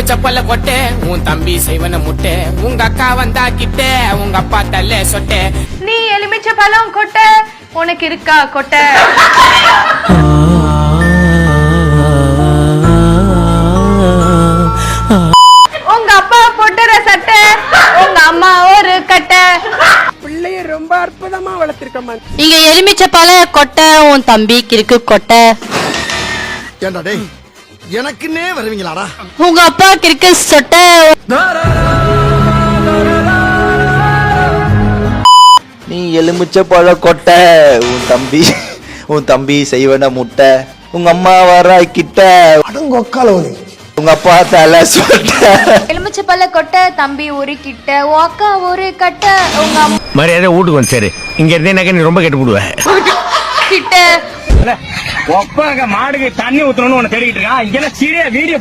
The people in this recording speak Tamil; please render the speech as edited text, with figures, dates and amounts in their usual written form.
செப்பல்ல கொட்டே உன் தம்பி செய்வன முட்டை உங்க அக்கா வந்தா கிட்டே உங்க அப்பா தல்ல சொட்டே நீ எலுமிச்சை பழம் கொட்டை உனக்கு இருக்கா கொட்டை உங்க அப்பா போட்டுற சட்டை உங்க அம்மா ஒரு கட்டை பிள்ளைய ரொம்ப அற்புதமா வளர்த்திருக்கம்மா. இங்க எலுமிச்சை பழம் கொட்டை உன் தம்பிக்கு இருக்கு கொட்டை ஏண்டா டேய் எனக்குன்னே வருவீங்களாடா உங்க அப்பாக்கு இருக்கு சொட்டை நீ எலுமிச்சை பழ கொட்டை உன் தம்பி செய்வன முட்டை உங்க அம்மா வர கிட்ட அடங்கொக்காலோதி உங்க அப்பா தலை சொட்டை எலுமிச்சை பழம் கொட்டை தம்பி ஒரு கிட்ட உன் அக்கா ஒரு கட்டை உங்க அம்மா மரியாதை வீட்டுக்கு வந்து சரி இங்க இருந்தே நீ ரொம்ப கெட்டு போடுவேன் கிட்ட ஒப்பாங்க மாடுக்கு தண்ணி ஊத்தணும்னு உன்னை தேடிட்டு இருக்கான் இங்க சீரியா வீடியோ